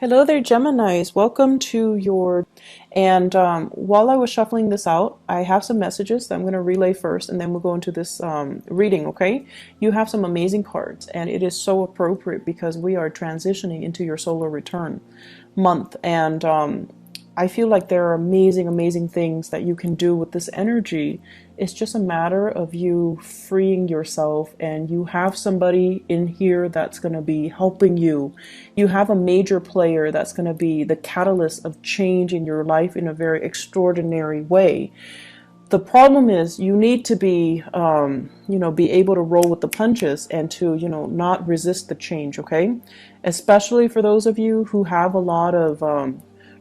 Hello there, Geminis. Welcome to your. And while I was shuffling this out, I have some messages that I'm going to relay first, and then we'll go into this reading, okay? You have some amazing cards, and it is so appropriate because we are transitioning into your solar return month. And I feel like there are amazing, amazing things that you can do with this energy. It's just a matter of you freeing yourself, and you have somebody in here that's going to be helping you. You have a major player that's going to be the catalyst of change in your life in a very extraordinary way. The problem is you need to be, be able to roll with the punches and to, not resist the change, okay? Especially for those of you who have a lot of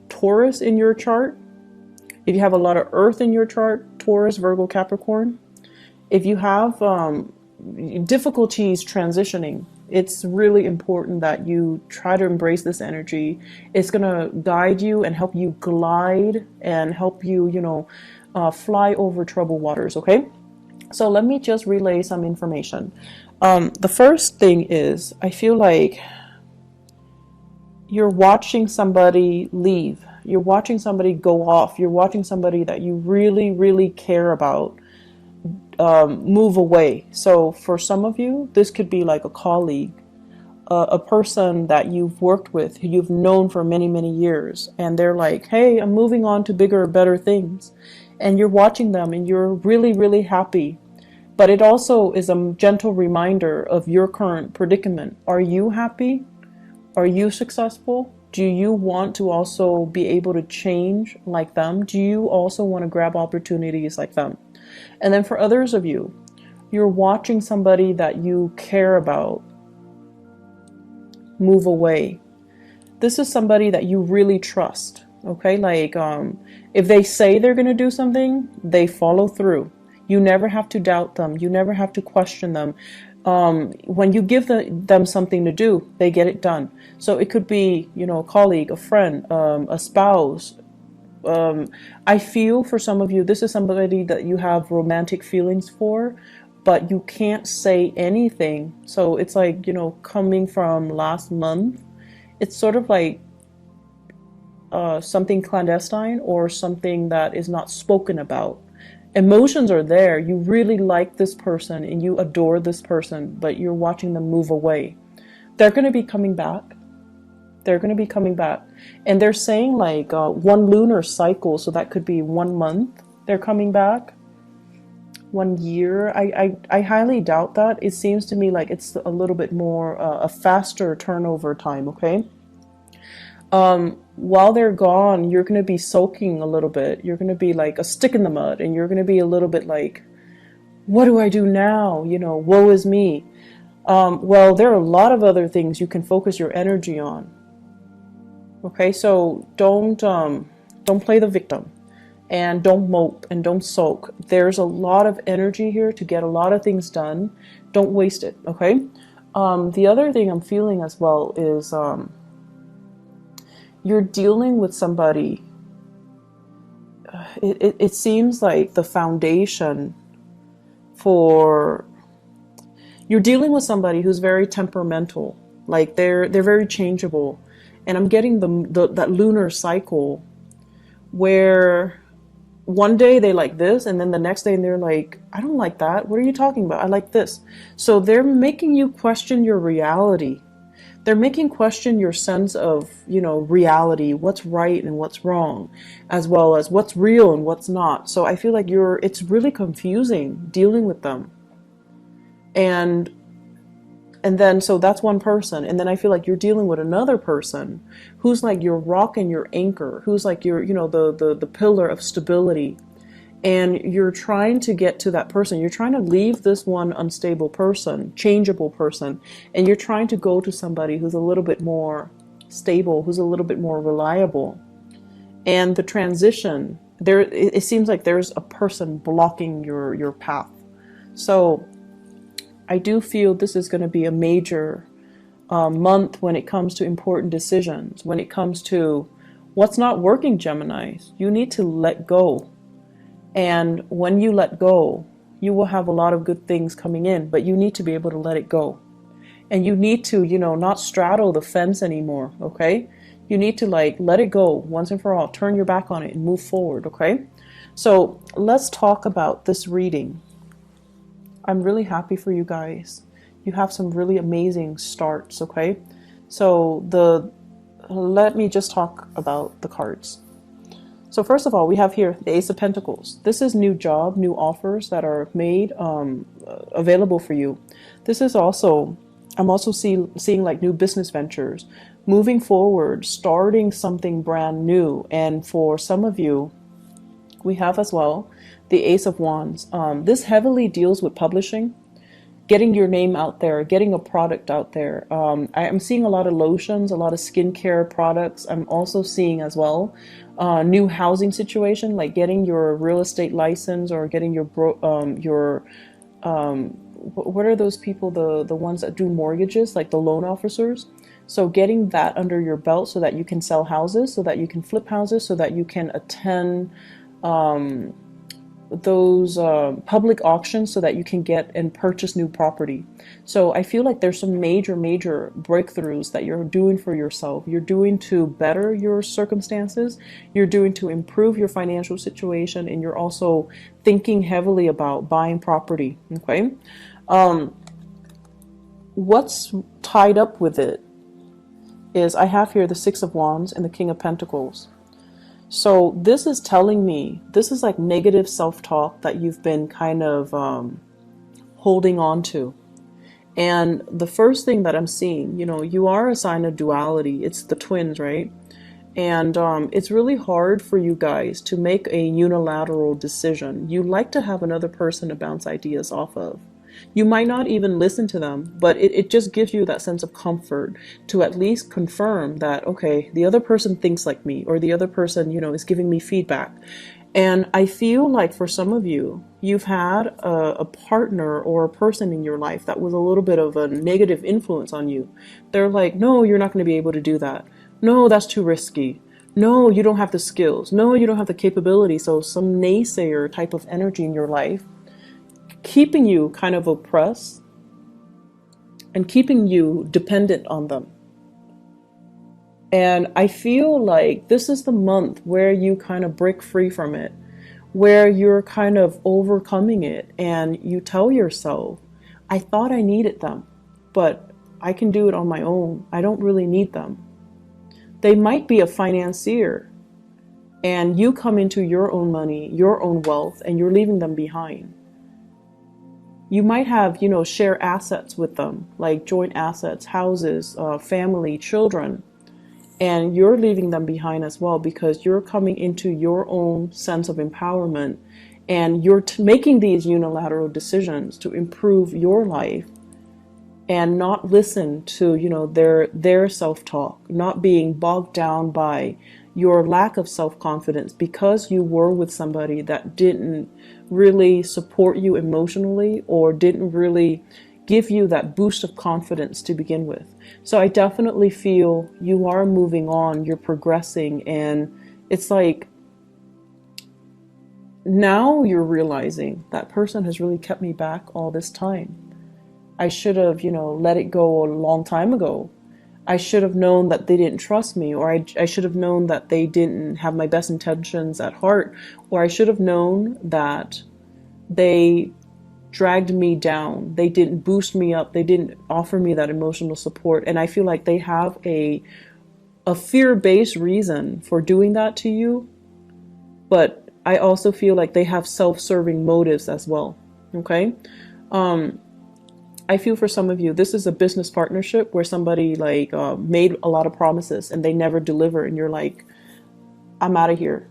Taurus in your chart. If you have a lot of Earth in your chart, Taurus, Virgo, Capricorn. If you have difficulties transitioning, it's really important that you try to embrace this energy. It's going to guide you and help you glide and help you, fly over troubled waters, okay? So let me just relay some information. The first thing is, I feel like you're watching somebody leave. You're watching somebody go off. You're watching somebody that you really, really care about move away. So for some of you, this could be like a colleague, a person that you've worked with, who you've known for many, many years. And they're like, hey, I'm moving on to bigger, better things. And you're watching them and you're really, really happy. But it also is a gentle reminder of your current predicament. Are you happy? Are you successful? Do you want to also be able to change like them? Do you also want to grab opportunities like them? And then for others of you, you're watching somebody that you care about move away. This is somebody that you really trust, okay? Like if they say they're going to do something, they follow through. You never have to doubt them. You never have to question them. When you give them something to do, they get it done. So it could be, a colleague, a friend, a spouse. I feel for some of you, this is somebody that you have romantic feelings for, but you can't say anything. So it's like, coming from last month, it's sort of like something clandestine or something that is not spoken about. Emotions are there. You really like this person and you adore this person, but you're watching them move away. They're going to be coming back. They're going to be coming back. And they're saying like one lunar cycle, so that could be 1 month. They're coming back. 1 year. I highly doubt that. It seems to me like it's a little bit more a faster turnover time, okay? While they're gone, you're going to be soaking a little bit. You're going to be like a stick in the mud, and you're going to be a little bit like, what do I do now? Woe is me. Well, there are a lot of other things you can focus your energy on. Okay, so don't play the victim, and don't mope and don't sulk. There's a lot of energy here to get a lot of things done. Don't waste it, okay? The other thing I'm feeling as well is you're dealing with somebody. It seems like the foundation for you're dealing with somebody who's very temperamental. Like they're very changeable, and I'm getting that lunar cycle where one day they like this, and then the next day they're like, I don't like that. What are you talking about? I like this. So they're making you question your reality. They're making question your sense of, reality, what's right and what's wrong, as well as what's real and what's not. So I feel like it's really confusing dealing with them. And then, so that's one person. And then I feel like you're dealing with another person who's like your rock and your anchor, who's like your, the pillar of stability. And you're trying to get to that person. You're trying to leave this one unstable person, changeable person, and you're trying to go to somebody who's a little bit more stable, who's a little bit more reliable. And the transition, it seems like there's a person blocking your path. So I do feel this is going to be a major month when it comes to important decisions, when it comes to what's not working, Geminis. You need to let go. And when you let go, you will have a lot of good things coming in, but you need to be able to let it go. And you need to, not straddle the fence anymore, okay? You need to like let it go once and for all. Turn your back on it and move forward, okay? So let's talk about this reading. I'm really happy for you guys. You have some really amazing starts, okay? So let me just talk about the cards. So first of all, we have here the Ace of Pentacles. This is new job, new offers that are made available for you. This is also, I'm also seeing like new business ventures, moving forward, starting something brand new. And for some of you, we have as well the Ace of Wands. This heavily deals with publishing, getting your name out there, getting a product out there. I'm seeing a lot of lotions, a lot of skincare products. I'm also seeing as well new housing situation, like getting your real estate license or getting your what are those people, the ones that do mortgages, like the loan officers. So getting that under your belt so that you can sell houses, so that you can flip houses, so that you can attend those public auctions so that you can get and purchase new property. So I feel like there's some major breakthroughs that you're doing for yourself. You're doing to better your circumstances, you're doing to improve your financial situation, and you're also thinking heavily about buying property, okay? What's tied up with it is I have here the Six of Wands and the King of Pentacles. So this is telling me, this is like negative self-talk that you've been kind of holding on to. And the first thing that I'm seeing, you know, you are a sign of duality. It's the twins, right? And it's really hard for you guys to make a unilateral decision. You like to have another person to bounce ideas off of. You might not even listen to them, but it just gives you that sense of comfort to at least confirm that, okay, the other person thinks like me, or the other person, you know, is giving me feedback. And I feel like for some of you, you've had a partner or a person in your life that was a little bit of a negative influence on you. They're like, no, you're not going to be able to do that. No, that's too risky. No, you don't have the skills. No, you don't have the capability. So some naysayer type of energy in your life, keeping you kind of oppressed and keeping you dependent on them. And I feel like this is the month where you kind of break free from it, where you're kind of overcoming it, and you tell yourself, I thought I needed them, but I can do it on my own. I don't really need them. They might be a financier, and you come into your own money, your own wealth, and you're leaving them behind. You might have, you know, share assets with them, like joint assets, houses, family, children, and you're leaving them behind as well because you're coming into your own sense of empowerment, and you're making these unilateral decisions to improve your life and not listen to, you know, their self-talk, not being bogged down by your lack of self-confidence because you were with somebody that didn't really support you emotionally or didn't really give you that boost of confidence to begin with. So I definitely feel you are moving on, you're progressing, and it's like now you're realizing that person has really kept me back all this time. I should have, you know, let it go a long time ago. I should have known that they didn't trust me, or I should have known that they didn't have my best intentions at heart, or I should have known that they dragged me down. They didn't boost me up. They didn't offer me that emotional support. And I feel like they have a fear-based reason for doing that to you. But I also feel like they have self-serving motives as well. Okay? I feel for some of you, this is a business partnership where somebody like made a lot of promises and they never deliver, and you're like, I'm out of here.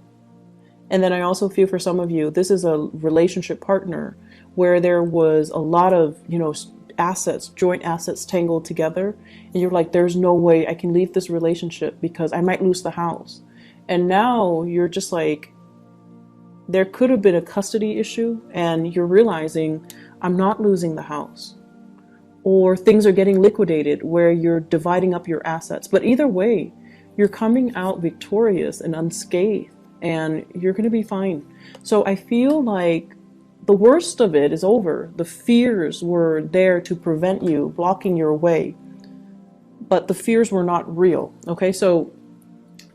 And then I also feel for some of you, this is a relationship partner where there was a lot of, you know, assets, joint assets tangled together, and you're like, there's no way I can leave this relationship because I might lose the house. And now you're just like, there could have been a custody issue, and you're realizing I'm not losing the house. Or things are getting liquidated where you're dividing up your assets. But either way, you're coming out victorious and unscathed, and you're going to be fine. So I feel like the worst of it is over. The fears were there to prevent you, blocking your way. But the fears were not real. Okay, so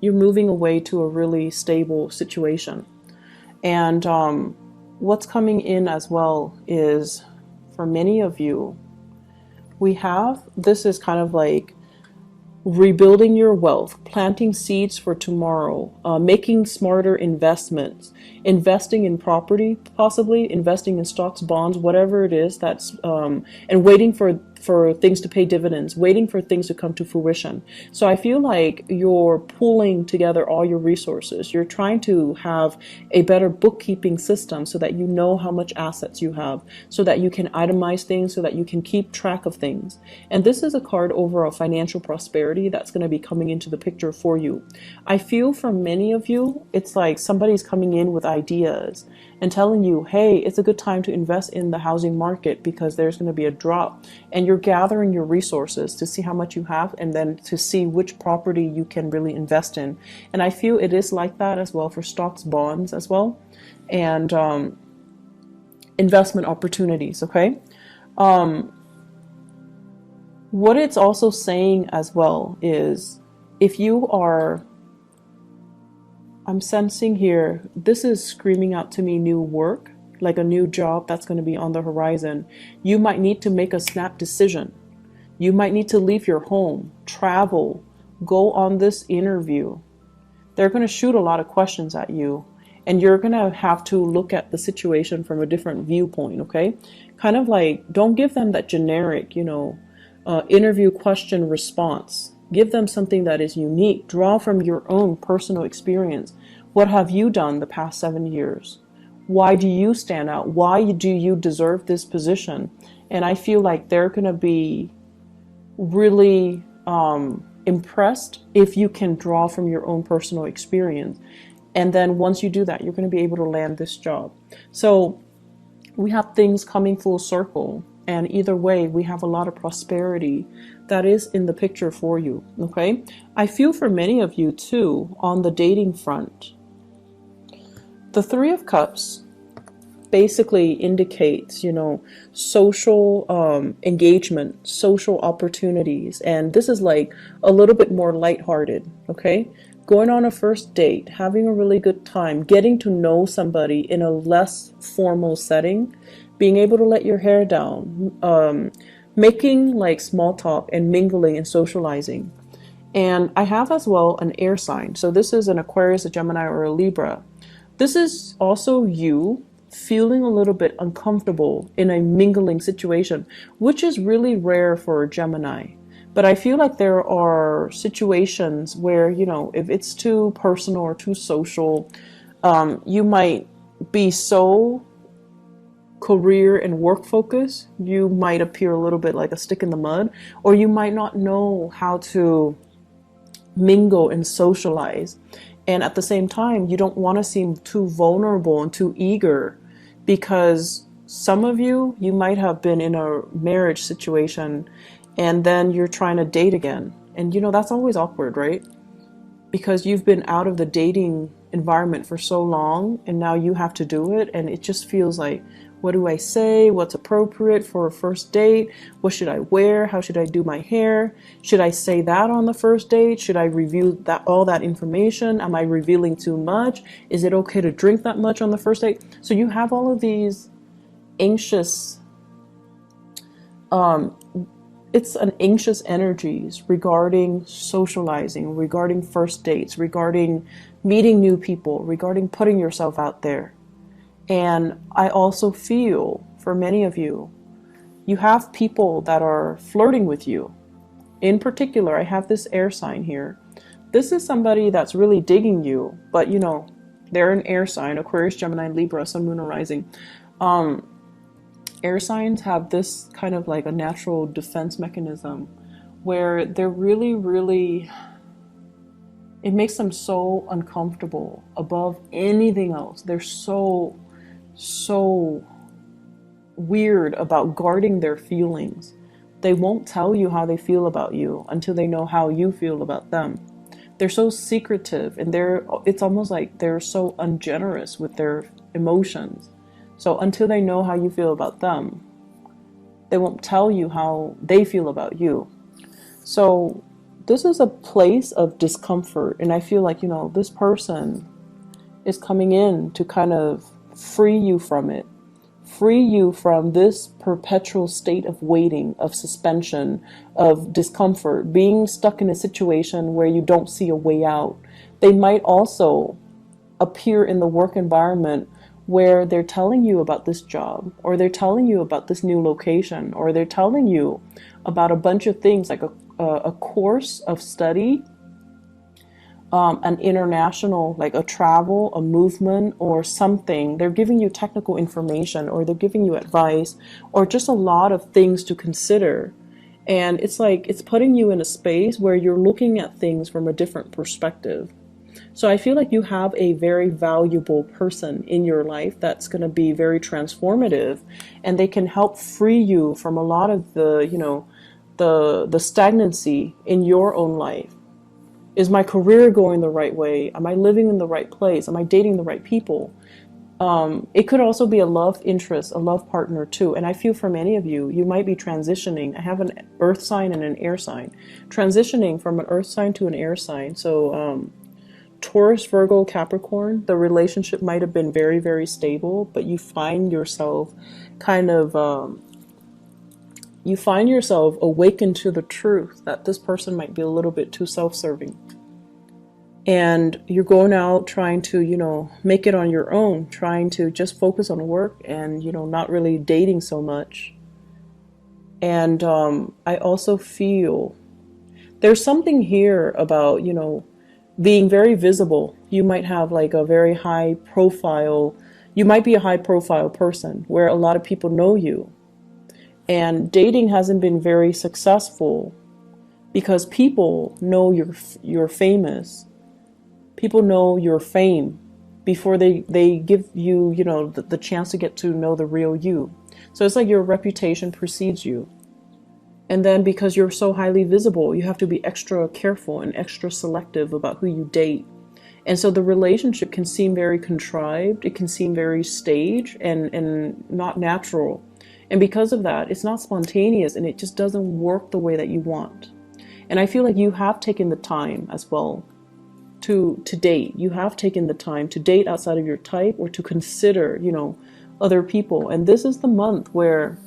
You're moving away to a really stable situation. And what's coming in as well is, for many of you, this is kind of like rebuilding your wealth, planting seeds for tomorrow, making smarter investments, investing in property, possibly investing in stocks, bonds, whatever it is that's, and waiting for things to pay dividends, waiting for things to come to fruition. So I feel like you're pulling together all your resources. You're trying to have a better bookkeeping system so that you know how much assets you have, so that you can itemize things, so that you can keep track of things. And this is a card over a financial prosperity that's going to be coming into the picture for you. I feel for many of you, it's like somebody's coming in with ideas and telling you, hey, it's a good time to invest in the housing market because there's going to be a drop. And you're gathering your resources to see how much you have and then to see which property you can really invest in. And I feel it is like that as well for stocks, bonds as well, and investment opportunities, okay? What it's also saying as well is, if you are, I'm sensing here, this is screaming out to me new work, like a new job that's going to be on the horizon. You might need to make a snap decision. You might need to leave your home, travel, go on this interview. They're going to shoot a lot of questions at you, and you're going to have to look at the situation from a different viewpoint, okay? Kind of like, don't give them that generic, interview question response. Give them something that is unique. Draw from your own personal experience. What have you done the past 7 years? Why do you stand out? Why do you deserve this position? And I feel like they're going to be really impressed if you can draw from your own personal experience. And then once you do that, you're going to be able to land this job. So we have things coming full circle. And either way, we have a lot of prosperity that is in the picture for you, okay? I feel for many of you too, on the dating front, the Three of Cups basically indicates, social engagement, social opportunities. And this is like a little bit more lighthearted, okay? Going on a first date, having a really good time, getting to know somebody in a less formal setting, being able to let your hair down, making like small talk and mingling and socializing. And I have as well an air sign. So this is an Aquarius, a Gemini, or a Libra. This is also you feeling a little bit uncomfortable in a mingling situation, which is really rare for a Gemini. But I feel like there are situations where, if it's too personal or too social, you might be so career and work focus, you might appear a little bit like a stick in the mud, or you might not know how to mingle and socialize. And at the same time, you don't want to seem too vulnerable and too eager, because some of you might have been in a marriage situation and then you're trying to date again. And that's always awkward, right? Because you've been out of the dating environment for so long and now you have to do it, and it just feels like, what do I say? What's appropriate for a first date? What should I wear? How should I do my hair? Should I say that on the first date? Should I review all that information? Am I revealing too much? Is it okay to drink that much on the first date? So you have all of these anxious, it's an anxious energies regarding socializing, regarding first dates, regarding meeting new people, regarding putting yourself out there. And I also feel for many of you, you have people that are flirting with you. In particular, I have this air sign here. This is somebody that's really digging you, but they're an air sign, Aquarius, Gemini, Libra, Sun, Moon, or Rising. Air signs have this kind of like a natural defense mechanism where they're really, really, it makes them so uncomfortable above anything else. They're so weird about guarding their feelings. They won't tell you how they feel about you until they know how you feel about them. They're so secretive, and it's almost like they're so ungenerous with their emotions. So until they know how you feel about them, they won't tell you how they feel about you. So this is a place of discomfort. And I feel like, you know, this person is coming in to kind of free you from it, free you from this perpetual state of waiting, of suspension, of discomfort, being stuck in a situation where you don't see a way out. They might also appear in the work environment where they're telling you about this job, or they're telling you about this new location, or they're telling you about a bunch of things like a course of study, an international, like a travel, a movement, or something. They're giving you technical information, or they're giving you advice, or just a lot of things to consider. And it's like it's putting you in a space where you're looking at things from a different perspective. So I feel like you have a very valuable person in your life that's going to be very transformative, and they can help free you from a lot of the, you know, the stagnancy in your own life. Is my career going the right way? Am I living in the right place? Am I dating the right people? It could also be a love interest, a love partner too. And I feel for many of you, you might be transitioning. I have an earth sign and an air sign. Transitioning from an earth sign to an air sign. So Taurus, Virgo, Capricorn, the relationship might have been very, very stable, but you find yourself kind of, you find yourself awakened to the truth that this person might be a little bit too self-serving. And you're going out trying to, you know, make it on your own, trying to just focus on work and, you know, not really dating so much. And I also feel there's something here about, you know, being very visible. You might have like a very high profile, you might be a high profile person where a lot of people know you. And dating hasn't been very successful because people know you're famous. People know your fame before they give you, you know, the chance to get to know the real you. So it's like your reputation precedes you. And then because you're so highly visible, you have to be extra careful and extra selective about who you date. And so the relationship can seem very contrived. It can seem very staged and not natural. And because of that, it's not spontaneous and it just doesn't work the way that you want. And I feel like you have taken the time as well to date. You have taken the time to date outside of your type or to consider, you know, other people. And this is the month where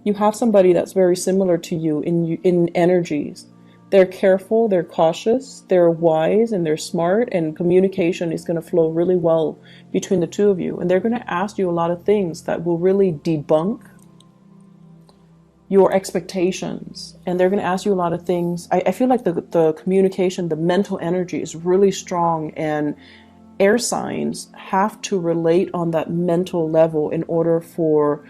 you have somebody that's very similar to you in energies. They're careful, they're cautious, they're wise, and they're smart, and communication is going to flow really well between the two of you. And they're going to ask you a lot of things that will really debunk your expectations. And they're going to ask you a lot of things. I feel like the communication, the mental energy is really strong, and air signs have to relate on that mental level in order for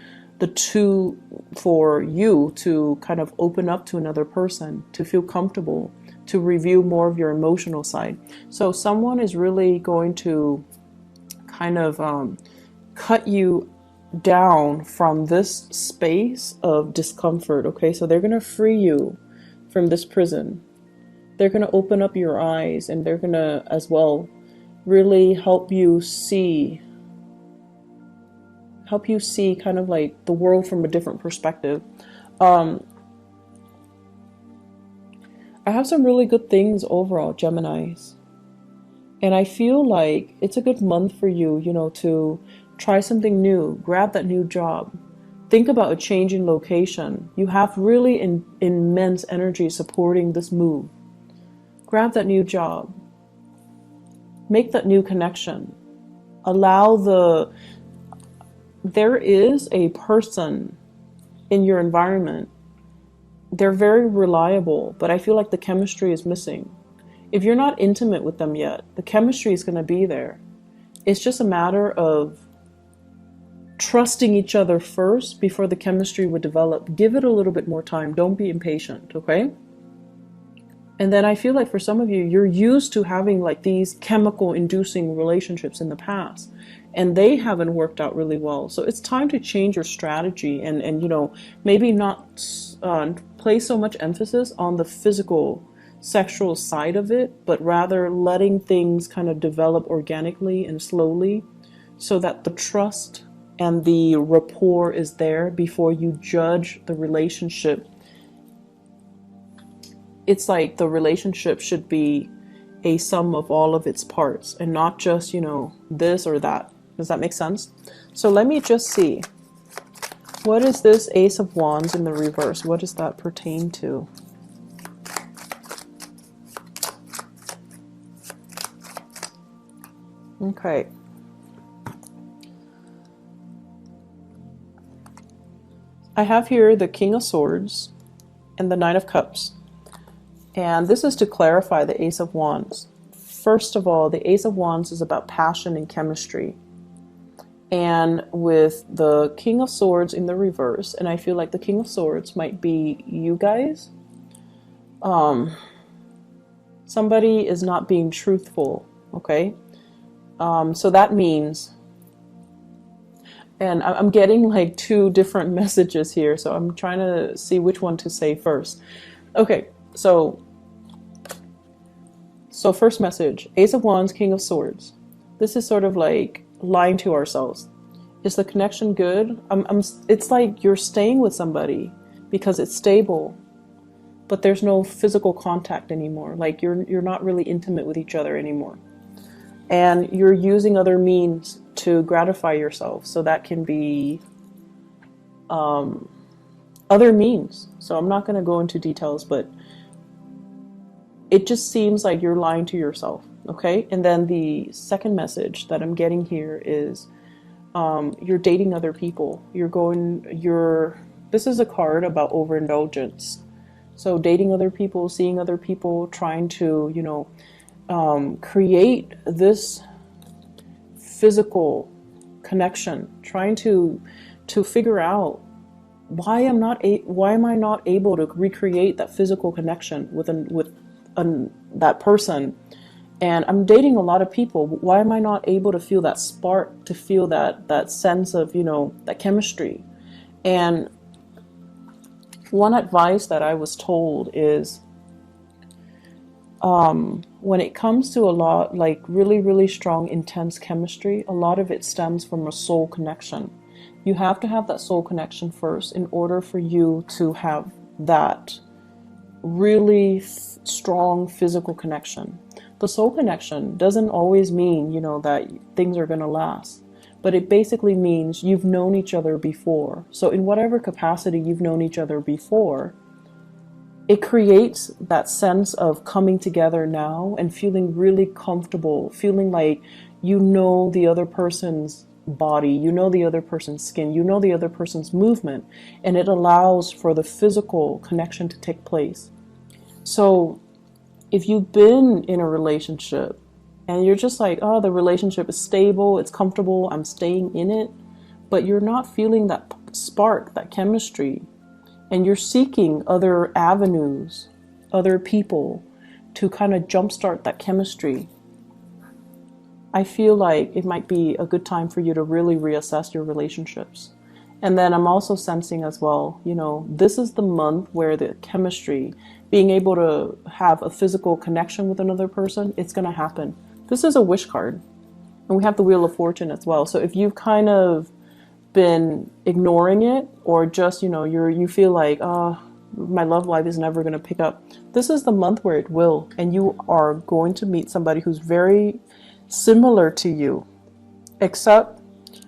you to kind of open up to another person, to feel comfortable, to review more of your emotional side. So someone is really going to kind of cut you down from this space of discomfort. Okay, so they're going to free you from this prison. They're going to open up your eyes, and they're going to as well really help you see kind of like the world from a different perspective. I have some really good things overall, Geminis. And I feel like it's a good month for you, you know, to try something new, grab that new job, think about a change in location. You have really immense energy supporting this move. Grab that new job, make that new connection, there is a person in your environment. They're very reliable, but I feel like the chemistry is missing. If you're not intimate with them yet, the chemistry is going to be there. It's just a matter of trusting each other first before the chemistry would develop. Give it a little bit more time. Don't be impatient, okay? And then I feel like for some of you, you're used to having like these chemical inducing relationships in the past, and they haven't worked out really well. So it's time to change your strategy and you know, maybe not place so much emphasis on the physical sexual side of it, but rather letting things kind of develop organically and slowly so that the trust and the rapport is there before you judge the relationship it's like the relationship should be a sum of all of its parts and not just, you know, this or that. Does that make sense? So let me just see. What is this Ace of Wands in the reverse? What does that pertain to? Okay. I have here the King of Swords and the Knight of Cups. And this is to clarify the Ace of Wands. First of all, the Ace of Wands is about passion and chemistry. And with the King of Swords in the reverse, and I feel like the King of Swords might be you guys. Somebody is not being truthful, okay? So that means, and I'm getting like two different messages here, so I'm trying to see which one to say first. Okay, so first message, Ace of Wands, King of Swords. This is sort of like lying to ourselves. Is the connection good? It's like you're staying with somebody because it's stable, but there's no physical contact anymore. Like you're not really intimate with each other anymore. And you're using other means to gratify yourself. So that can be other means. So I'm not going to go into details, but it just seems like you're lying to yourself. Okay. And then the second message that I'm getting here is you're dating other people. This is a card about overindulgence. So dating other people, seeing other people, trying to, you know, create this physical connection, trying to figure out why am I not able to recreate that physical connection with that person. And I'm dating a lot of people. Why am I not able to feel that spark, to feel that sense of, you know, that chemistry? And one advice that I was told is, when it comes to a lot, like really, really strong, intense chemistry, a lot of it stems from a soul connection. You have to have that soul connection first in order for you to have that really strong physical connection. The soul connection doesn't always mean, you know, that things are going to last, but it basically means you've known each other before. So in whatever capacity you've known each other before, it creates that sense of coming together now and feeling really comfortable, feeling like you know the other person's body, you know the other person's skin, you know the other person's movement, and it allows for the physical connection to take place. So if you've been in a relationship and you're just like, oh, the relationship is stable, it's comfortable, I'm staying in it, but you're not feeling that spark, that chemistry, and you're seeking other avenues, other people to kind of jumpstart that chemistry, I feel like it might be a good time for you to really reassess your relationships. And then I'm also sensing as well, you know, this is the month where the chemistry, being able to have a physical connection with another person, it's going to happen. This is a wish card. And we have the Wheel of Fortune as well. So if you've kind of been ignoring it, or just, you know, you feel like, my love life is never going to pick up, this is the month where it will. And you are going to meet somebody who's very similar to you, except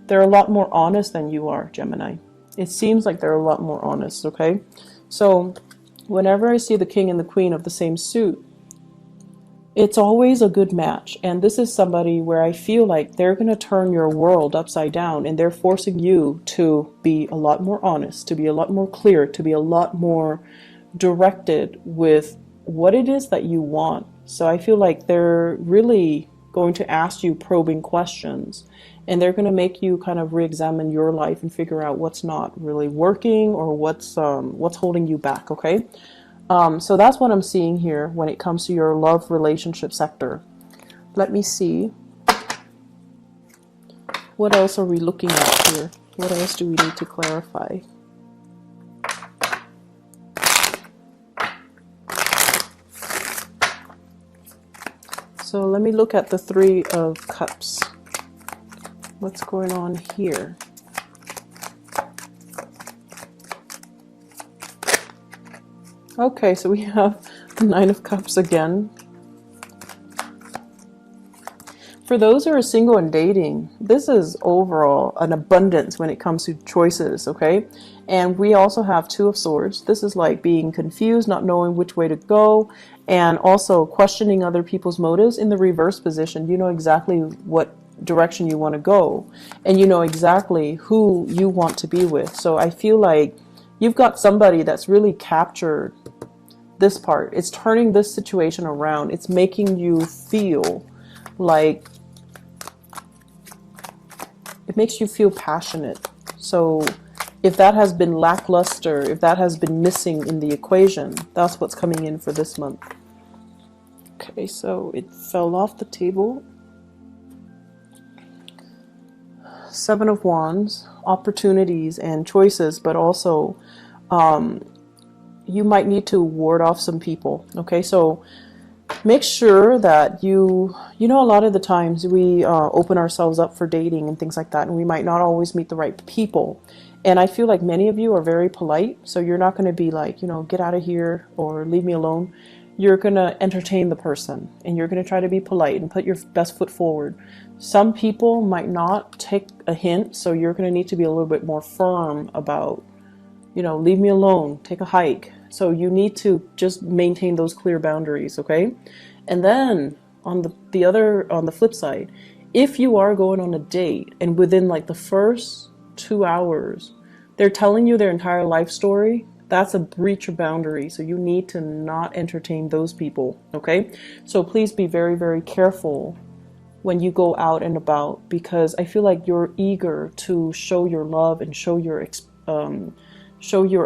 they're a lot more honest than you are, Gemini. It seems like they're a lot more honest, okay? So whenever I see the King and the Queen of the same suit, it's always a good match. And this is somebody where I feel like they're going to turn your world upside down, and they're forcing you to be a lot more honest, to be a lot more clear, to be a lot more directed with what it is that you want. So I feel like they're really going to ask you probing questions, and they're going to make you kind of re-examine your life and figure out what's not really working, or what's holding you back, okay? So that's what I'm seeing here when it comes to your love relationship sector. Let me see. What else are we looking at here? What else do we need to clarify? So let me look at the Three of Cups. What's going on here? Okay, so we have Nine of Cups again. For those who are single and dating, this is overall an abundance when it comes to choices, okay? And we also have Two of Swords. This is like being confused, not knowing which way to go, and also questioning other people's motives. In the reverse position, you know exactly what direction you want to go, and you know exactly who you want to be with. So I feel like you've got somebody that's really captured this part. It's turning this situation around. It's making you feel like, it makes you feel passionate. So if that has been lackluster, if that has been missing in the equation, that's what's coming in for this month. Okay, so it fell off the table. Seven of Wands, opportunities and choices, but also you might need to ward off some people. Okay, so make sure that you know, a lot of the times we open ourselves up for dating and things like that, and we might not always meet the right people. And I feel like many of you are very polite, so you're not going to be like, you know, get out of here or leave me alone. You're going to entertain the person, and you're going to try to be polite and put your best foot forward. Some people might not take a hint, so you're going to need to be a little bit more firm about, you know, leave me alone, take a hike. So you need to just maintain those clear boundaries, okay? And then on the flip side, if you are going on a date and within like the first 2 hours, they're telling you their entire life story, that's a breach of boundary. So you need to not entertain those people, okay? So please be very, very careful when you go out and about, because I feel like you're eager to show your love and show your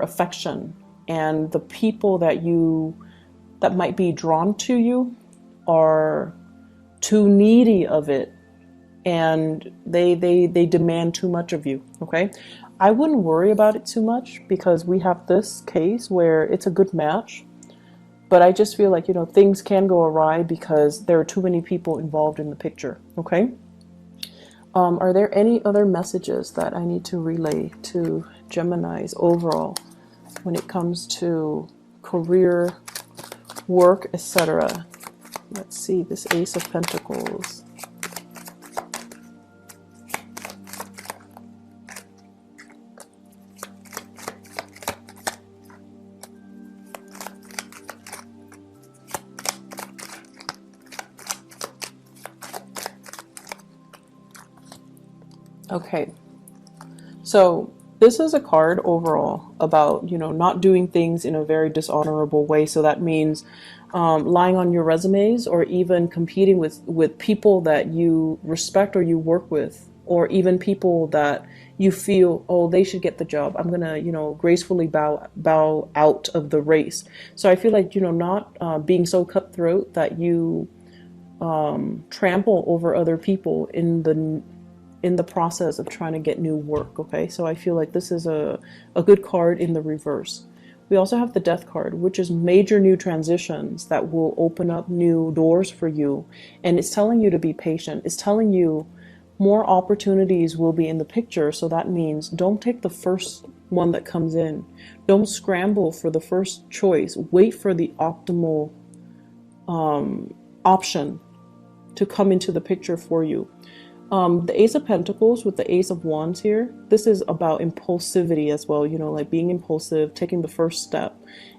affection. And the people that might be drawn to you are too needy of it, and they demand too much of you, okay? I wouldn't worry about it too much, because we have this case where it's a good match, but I just feel like, you know, things can go awry because there are too many people involved in the picture, okay? Are there any other messages that I need to relay to Geminis overall when it comes to career, work, etc.? Let's see, this Ace of Pentacles. Okay, so this is a card overall about, you know, not doing things in a very dishonorable way. So that means lying on your resumes, or even competing with people that you respect or you work with, or even people that you feel, oh, they should get the job. I'm gonna, you know, gracefully bow out of the race. So I feel like, you know, not being so cutthroat that you trample over other people in the process of trying to get new work, okay? So I feel like this is a good card in the reverse. We also have the Death card, which is major new transitions that will open up new doors for you. And it's telling you to be patient. It's telling you more opportunities will be in the picture. So that means don't take the first one that comes in. Don't scramble for the first choice. Wait for the optimal option to come into the picture for you. The Ace of Pentacles with the Ace of Wands here, this is about impulsivity as well, you know, like being impulsive, taking the first step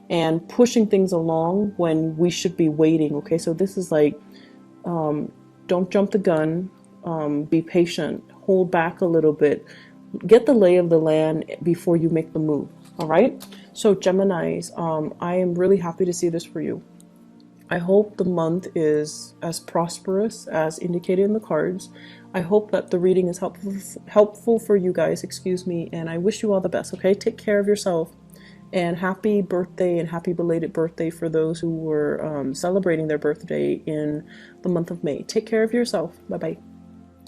and pushing things along when we should be waiting, okay? So this is like, don't jump the gun, be patient, hold back a little bit, get the lay of the land before you make the move, all right? So Geminis, I am really happy to see this for you. I hope the month is as prosperous as indicated in the cards. I hope that the reading is helpful for you guys, excuse me, and I wish you all the best, okay? Take care of yourself, and happy birthday and happy belated birthday for those who were celebrating their birthday in the month of May. Take care of yourself. Bye-bye.